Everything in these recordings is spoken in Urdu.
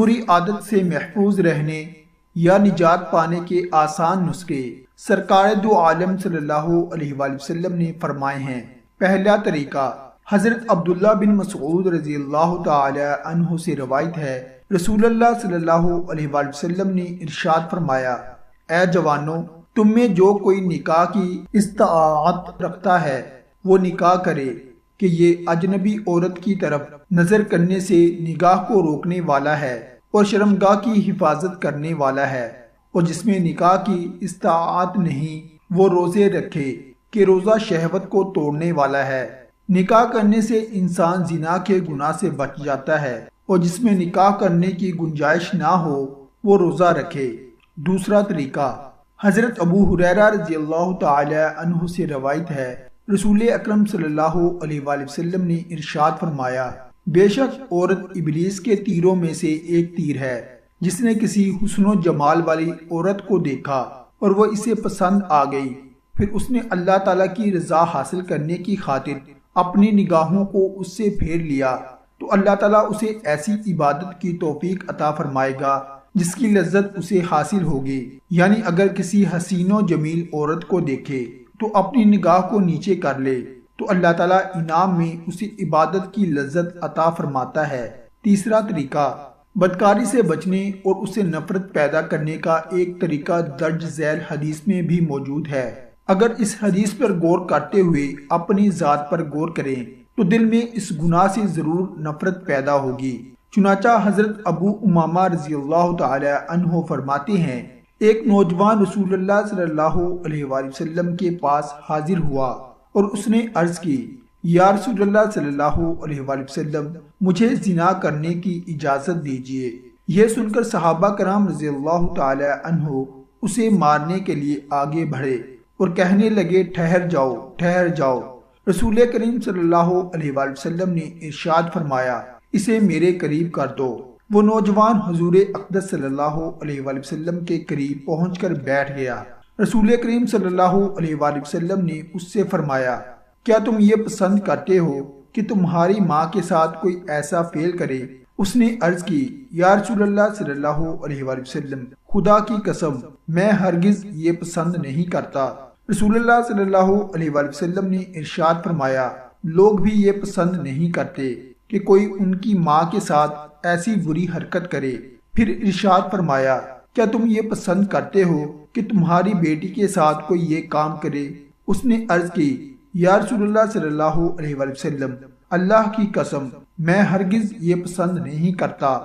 بری عادت سے محفوظ رہنے یا نجات پانے کے آسان نسخے سرکار دو عالم صلی اللہ علیہ وآلہ وسلم نے فرمائے ہیں۔ پہلا طریقہ حضرت عبداللہ بن مسعود رضی اللہ تعالی عنہ سے روایت ہے، رسول اللہ صلی اللہ علیہ وآلہ وسلم نے ارشاد فرمایا، اے جوانوں، تم میں جو کوئی نکاح کی استطاعت رکھتا ہے وہ نکاح کرے کہ یہ اجنبی عورت کی طرف نظر کرنے سے نگاہ کو روکنے والا ہے اور شرمگاہ کی حفاظت کرنے والا ہے، اور جس میں نکاح کی استطاعت نہیں وہ روزے رکھے کہ روزہ شہوت کو توڑنے والا ہے۔ نکاح کرنے سے انسان زنا کے گناہ سے بچ جاتا ہے، اور جس میں نکاح کرنے کی گنجائش نہ ہو وہ روزہ رکھے۔ دوسرا طریقہ حضرت ابو ہریرہ رضی اللہ تعالی عنہ سے روایت ہے، رسول اکرم صلی اللہ علیہ وآلہ وسلم نے ارشاد فرمایا، بے شک عورت ابلیس کے تیروں میں سے ایک تیر ہے۔ جس نے کسی حسن و جمال والی عورت کو دیکھا اور وہ اسے پسند آ گئی، پھر اس نے اللہ تعالیٰ کی رضا حاصل کرنے کی خاطر اپنی نگاہوں کو اس سے پھیر لیا، تو اللہ تعالیٰ اسے ایسی عبادت کی توفیق عطا فرمائے گا جس کی لذت اسے حاصل ہوگی۔ یعنی اگر کسی حسین و جمیل عورت کو دیکھے تو اپنی نگاہ کو نیچے کر لے تو اللہ تعالیٰ انعام میں اسے عبادت کی لذت عطا فرماتا ہے۔ تیسرا طریقہ بدکاری سے بچنے اور اسے نفرت پیدا کرنے کا ایک طریقہ درج ذیل حدیث میں بھی موجود ہے۔ اگر اس حدیث پر غور کرتے ہوئے اپنی ذات پر غور کریں تو دل میں اس گناہ سے ضرور نفرت پیدا ہوگی۔ چنانچہ حضرت ابو امامہ رضی اللہ تعالی عنہ فرماتے ہیں، ایک نوجوان رسول اللہ صلی اللہ علیہ وآلہ وسلم کے پاس حاضر ہوا اور اس نے عرض کی، یا رسول اللہ صلی اللہ علیہ وآلہ وسلم، مجھے زنا کرنے کی اجازت دیجیے۔ یہ سن کر صحابہ کرام رضی اللہ تعالی عنہ اسے مارنے کے لیے آگے بڑھے اور کہنے لگے، ٹھہر جاؤ، ٹھہر جاؤ۔ رسول کریم صلی اللہ علیہ وآلہ وسلم نے ارشاد فرمایا، اسے میرے قریب کر دو۔ وہ نوجوان حضور اقدس صلی اللہ علیہ وآلہ وسلم کے قریب پہنچ کر بیٹھ گیا۔ رسول کریم صلی اللہ علیہ وآلہ وسلم نے اس سے فرمایا، کیا تم یہ پسند کرتے ہو کہ تمہاری ماں کے ساتھ کوئی ایسا فعل کرے؟ اس نے عرض کی، یا رسول اللہ صلی اللہ علیہ وآلہ وسلم، خدا کی قسم میں ہرگز یہ پسند نہیں کرتا۔ رسول اللہ صلی اللہ علیہ وآلہ وسلم نے ارشاد فرمایا، لوگ بھی یہ پسند نہیں کرتے کہ کوئی ان کی ماں کے ساتھ ایسی بری حرکت کرے۔ پھر ارشاد فرمایا، کیا تم یہ پسند کرتے ہو کہ تمہاری بیٹی کے ساتھ کوئی یہ کام کرے؟ اس نے عرض کی، یا رسول اللہ صلی اللہ علیہ وآلہ وسلم، اللہ کی قسم میں ہرگز یہ پسند نہیں کرتا۔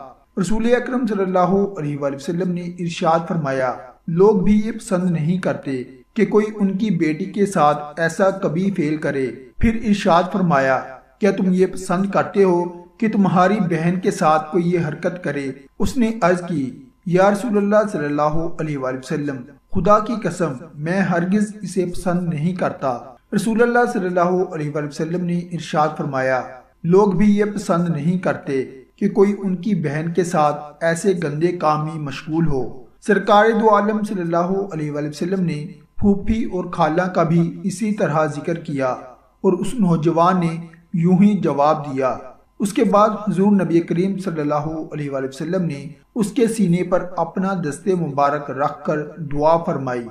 رسول اکرم صلی اللہ علیہ وآلہ وسلم نے ارشاد فرمایا، لوگ بھی یہ پسند نہیں کرتے کہ کوئی ان کی بیٹی کے ساتھ ایسا کبھی فعل کرے۔ پھر ارشاد فرمایا، کیا تم یہ پسند کرتے ہو کہ تمہاری بہن کے ساتھ کوئی یہ حرکت کرے؟ اس نے عرض کی، یا رسول اللہ صلی اللہ علیہ وآلہ وسلم، خدا کی قسم میں ہرگز اسے پسند نہیں کرتا۔ رسول اللہ صلی اللہ علیہ وآلہ وسلم نے ارشاد فرمایا، لوگ بھی یہ پسند نہیں کرتے کہ کوئی ان کی بہن کے ساتھ ایسے گندے کام میں مشغول ہو۔ سرکار دو عالم صلی اللہ علیہ وآلہ وسلم نے پھوپھی اور خالہ کا بھی اسی طرح ذکر کیا اور اس نوجوان نے یوں ہی جواب دیا۔ اس کے بعد حضور نبی کریم صلی اللہ علیہ وآلہ وسلم نے اس کے سینے پر اپنا دست مبارک رکھ کر دعا فرمائی،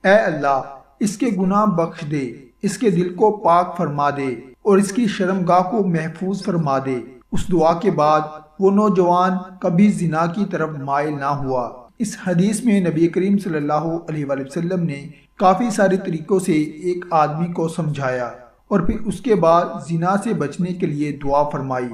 اے اللہ اس کے گناہ بخش دے، اس کے دل کو پاک فرما دے اور اس کی شرمگاہ کو محفوظ فرما دے۔ اس دعا کے بعد وہ نوجوان کبھی زنا کی طرف مائل نہ ہوا۔ اس حدیث میں نبی کریم صلی اللہ علیہ وآلہ وسلم نے کافی سارے طریقوں سے ایک آدمی کو سمجھایا اور پھر اس کے بعد زنا سے بچنے کے لیے دعا فرمائی۔